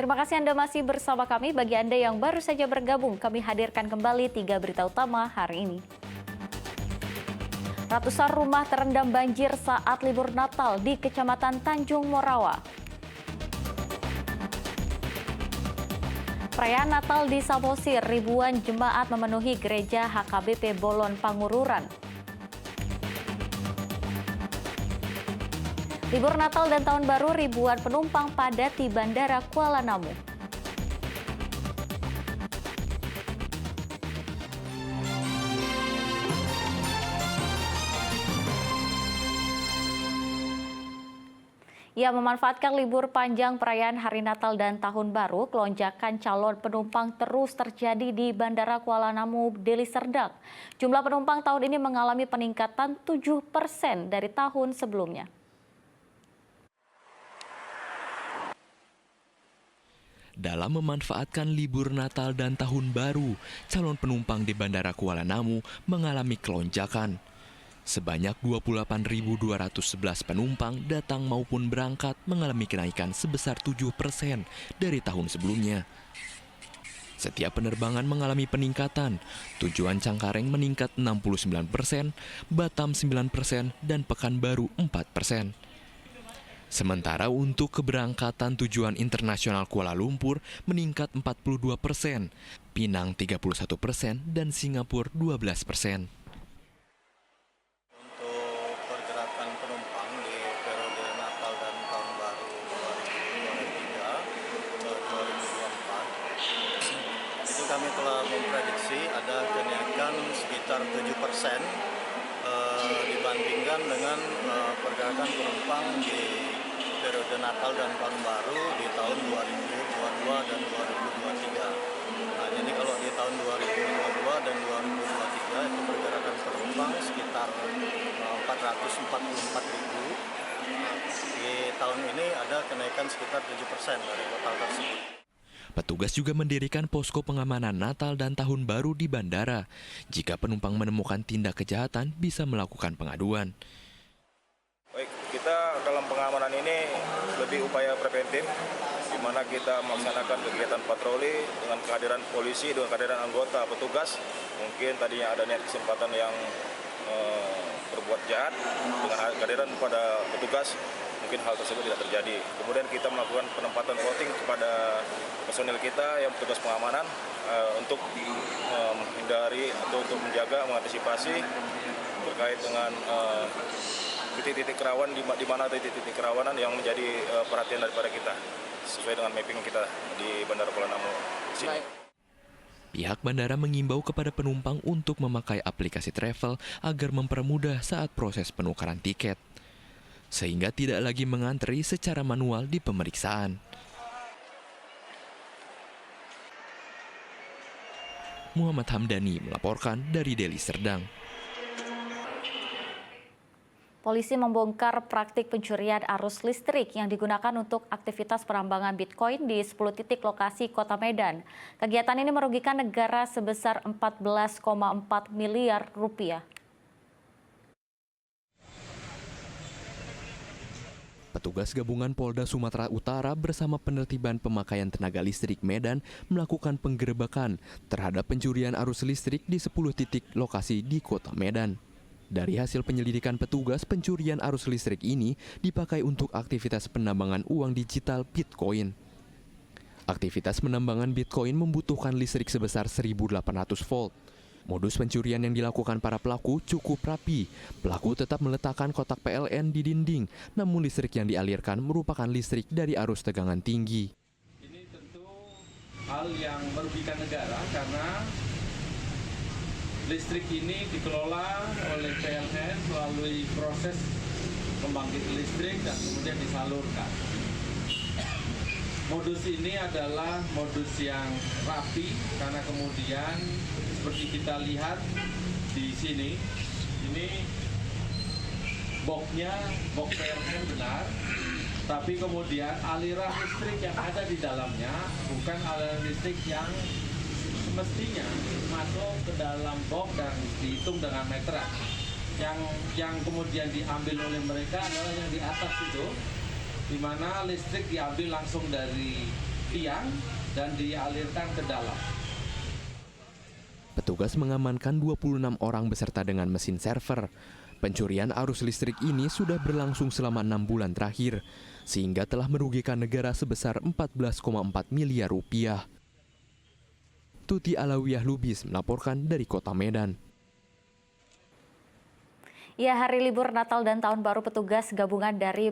Terima kasih Anda masih bersama kami. Bagi Anda yang baru saja bergabung, kami hadirkan kembali 3 berita utama hari ini. Ratusan rumah terendam banjir saat libur Natal di Kecamatan Tanjung Morawa. Perayaan Natal di Samosir, ribuan jemaat memenuhi gereja HKBP Bolon Pangururan. Libur Natal dan Tahun Baru, ribuan penumpang padat di Bandara Kuala Namu. Ia memanfaatkan libur panjang perayaan Hari Natal dan Tahun Baru, kelonjakan calon penumpang terus terjadi di Bandara Kuala Namu, Deli Serdang. Jumlah penumpang tahun ini mengalami peningkatan 7% dari tahun sebelumnya. Dalam memanfaatkan libur Natal dan Tahun Baru, calon penumpang di Bandara Kuala Namu mengalami kelonjakan. Sebanyak 28.211 penumpang datang maupun berangkat mengalami kenaikan sebesar 7% dari tahun sebelumnya. Setiap penerbangan mengalami peningkatan. Tujuan Cangkareng meningkat 69%, Batam 9%, dan Pekanbaru 4%. Sementara untuk keberangkatan tujuan internasional Kuala Lumpur meningkat 42%, Pinang 31%, dan Singapura 12%. Untuk pergerakan penumpang di periode Natal dan Tahun Baru 2023 ke 2024, itu kami telah memprediksi ada kenaikan sekitar 7% dibandingkan dengan pergerakan penumpang di periode Natal dan Tahun Baru di tahun 2022 dan 2023. Nah, jadi kalau di tahun 2022 dan 2023 itu pergerakan penumpang sekitar 444.000. Di tahun ini ada kenaikan sekitar 7% dari total tersebut. Petugas juga mendirikan posko pengamanan Natal dan Tahun Baru di bandara. Jika penumpang menemukan tindak kejahatan, bisa melakukan pengaduan. Baik, kita dalam pengamanan ini lebih upaya preventif, di mana kita melaksanakan kegiatan patroli dengan kehadiran polisi, dengan kehadiran anggota petugas. Mungkin tadinya ada niat kesempatan yang berbuat jahat, dengan kehadiran pada petugas, mungkin hal tersebut tidak terjadi. Kemudian kita melakukan penempatan voting kepada personil kita yang petugas pengamanan untuk menghindari atau untuk menjaga, mengantisipasi terkait dengan titik-titik rawan, di mana titik-titik kerawanan yang menjadi perhatian daripada kita sesuai dengan mapping kita di Bandara Kuala Namu sini. Pihak bandara mengimbau kepada penumpang untuk memakai aplikasi travel agar mempermudah saat proses penukaran tiket, sehingga tidak lagi mengantri secara manual di pemeriksaan. Muhammad Hamdani melaporkan dari Deli Serdang. Polisi membongkar praktik pencurian arus listrik yang digunakan untuk aktivitas penambangan Bitcoin di 10 titik lokasi Kota Medan. Kegiatan ini merugikan negara sebesar 14,4 miliar rupiah. Petugas gabungan Polda Sumatera Utara bersama penertiban pemakaian tenaga listrik Medan melakukan penggerebekan terhadap pencurian arus listrik di 10 titik lokasi di Kota Medan. Dari hasil penyelidikan petugas, pencurian arus listrik ini dipakai untuk aktivitas penambangan uang digital Bitcoin. Aktivitas penambangan Bitcoin membutuhkan listrik sebesar 1.800 volt. Modus pencurian yang dilakukan para pelaku cukup rapi. Pelaku tetap meletakkan kotak PLN di dinding, namun listrik yang dialirkan merupakan listrik dari arus tegangan tinggi. Ini tentu hal yang merugikan negara karena listrik ini dikelola oleh PLN melalui proses pembangkit listrik dan kemudian disalurkan. Modus ini adalah modus yang rapi karena kemudian seperti kita lihat di sini, ini boxnya box PLN benar, tapi kemudian aliran listrik yang ada di dalamnya bukan aliran listrik yang semestinya masuk ke dalam box dan dihitung dengan meteran. Yang kemudian diambil oleh mereka adalah yang di atas itu, di mana listrik diambil langsung dari tiang dan dialirkan ke dalam. Petugas mengamankan 26 orang beserta dengan mesin server. Pencurian arus listrik ini sudah berlangsung selama 6 bulan terakhir, sehingga telah merugikan negara sebesar 14,4 miliar rupiah. Tuti Alawiyah Lubis melaporkan dari Kota Medan. Ya, hari libur Natal dan Tahun Baru, petugas gabungan dari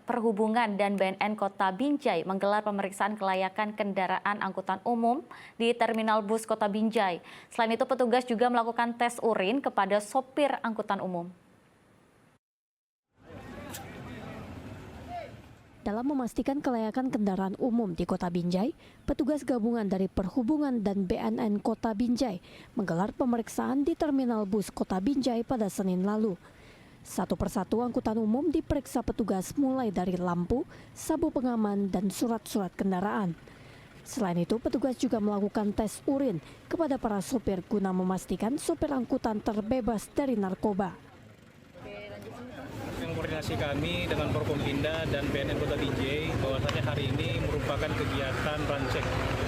Perhubungan dan BNN Kota Binjai menggelar pemeriksaan kelayakan kendaraan angkutan umum di Terminal Bus Kota Binjai. Selain itu, petugas juga melakukan tes urin kepada sopir angkutan umum. Dalam memastikan kelayakan kendaraan umum di Kota Binjai, petugas gabungan dari Perhubungan dan BNN Kota Binjai menggelar pemeriksaan di Terminal Bus Kota Binjai pada Senin lalu. Satu persatu angkutan umum diperiksa petugas mulai dari lampu, sabuk pengaman, dan surat-surat kendaraan. Selain itu, petugas juga melakukan tes urin kepada para sopir guna memastikan sopir angkutan terbebas dari narkoba. Koordinasi kami dengan Forkompinda dan BNN Kota Binjai bahwasanya hari ini merupakan kegiatan rancek,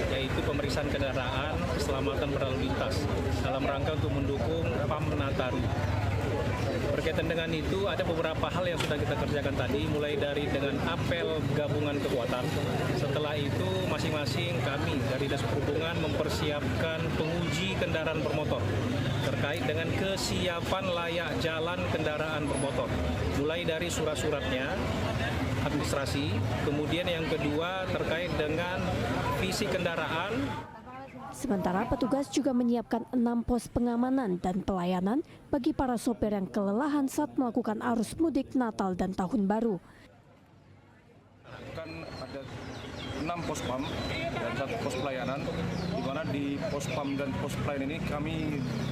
yaitu pemeriksaan kendaraan keselamatan berlalu lintas dalam rangka untuk mendukung PAM Nataru. Berkaitan dengan itu, ada beberapa hal yang sudah kita kerjakan tadi, mulai dari dengan apel gabungan kekuatan. Setelah itu, masing-masing kami dari Dinas Perhubungan mempersiapkan penguji kendaraan bermotor terkait dengan kesiapan layak jalan kendaraan bermotor. Mulai dari surat-suratnya, administrasi, kemudian yang kedua terkait dengan fisik kendaraan. Sementara petugas juga menyiapkan 6 pos pengamanan dan pelayanan bagi para sopir yang kelelahan saat melakukan arus mudik Natal dan Tahun Baru. Kan ada 6 pos PAM dan 1 pos pelayanan, di mana di pos PAM dan pos pelayanan ini kami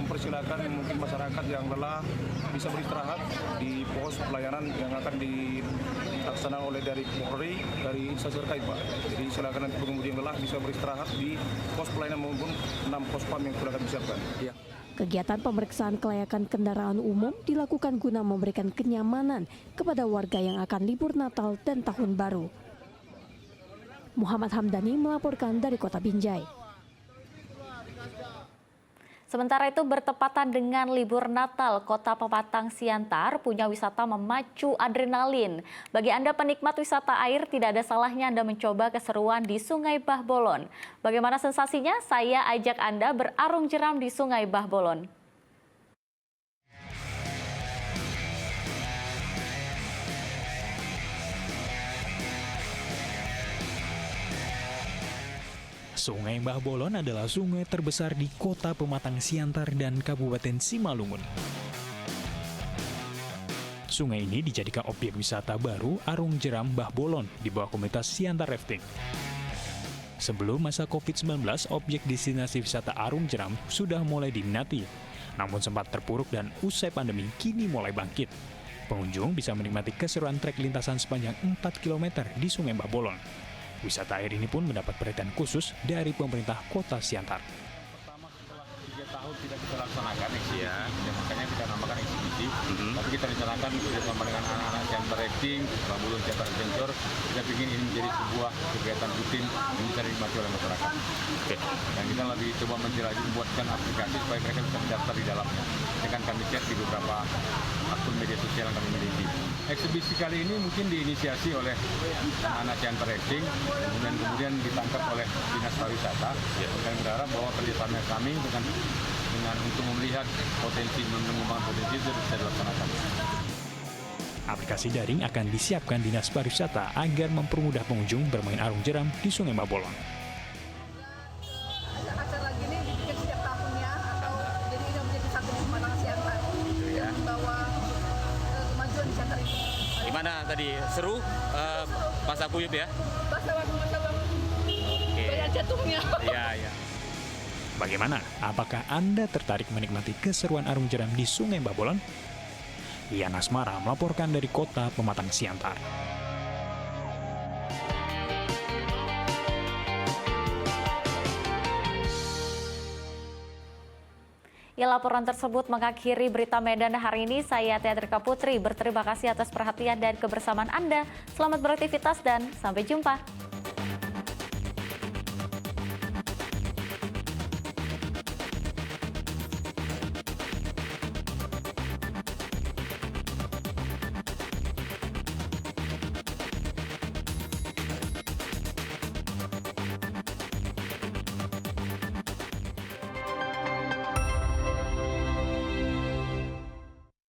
mempersilahkan mungkin masyarakat yang lelah bisa beristirahat di pos pelayanan yang akan dilaksanakan oleh dari Polri, dari instansi terkait, Pak. Jadi silakan nanti pengemudi yang lelah bisa beristirahat di pos pelayanan maupun 6 pos PAM yang sudah kami siapkan. Ya. Kegiatan pemeriksaan kelayakan kendaraan umum dilakukan guna memberikan kenyamanan kepada warga yang akan libur Natal dan Tahun Baru. Muhammad Hamdani melaporkan dari Kota Binjai. Sementara itu, bertepatan dengan libur Natal, Kota Pematang Siantar punya wisata memacu adrenalin. Bagi Anda penikmat wisata air, tidak ada salahnya Anda mencoba keseruan di Sungai Bahbolon. Bagaimana sensasinya? Saya ajak Anda berarung jeram di Sungai Bahbolon. Sungai Bahbolon adalah sungai terbesar di Kota Pematang Siantar dan Kabupaten Simalungun. Sungai ini dijadikan objek wisata baru Arung Jeram Bahbolon di bawah komunitas Siantar Rafting. Sebelum masa COVID-19, objek destinasi wisata Arung Jeram sudah mulai diminati. Namun sempat terpuruk dan usai pandemi kini mulai bangkit. Pengunjung bisa menikmati keseruan trek lintasan sepanjang 4 km di Sungai Bahbolon. Wisata air ini pun mendapat perhatian khusus dari pemerintah Kota Siantar. Pertama, setelah 3 tahun tidak kita laksanakan eksibisi, makanya kita namakan eksibisi. Tapi kita rencanakan bersama dengan anak-anak Siantar Rafting, Bahbolon Siantar Adventure, kita ingin ini menjadi sebuah kegiatan rutin yang bisa dinikmati oleh masyarakat. Dan kita lebih coba lagi membuatkan aplikasi supaya mereka bisa mendaftar di dalamnya. Ini kan kami chat di beberapa akun media sosial yang kami miliki. Eksibisi kali ini mungkin diinisiasi oleh anak Siantar Rafting, kemudian ditangkap oleh Dinas Pariwisata. Kami berharap bahwa kerjasama kami dengan untuk melihat potensi, mengembangkan potensi itu bisa dilaksanakan. Aplikasi daring akan disiapkan Dinas Pariwisata agar mempermudah pengunjung bermain arung jeram di Sungai Bahbolon. Acara gini dibikin setiap tahunnya, atau jadi ini menjadi satu pemandangan Siantar yang membawa kemajuan di Siantar ini. Gimana tadi? Seru? Basah kuyup ya? Basah banyak jantungnya. Iya. Bagaimana? Apakah Anda tertarik menikmati keseruan arung jeram di Sungai Bahbolon? Ian Asmara melaporkan dari Kota Pematang Siantar. Ya, laporan tersebut mengakhiri berita Medan hari ini. Saya Teatrika Putri berterima kasih atas perhatian dan kebersamaan Anda. Selamat beraktivitas dan sampai jumpa.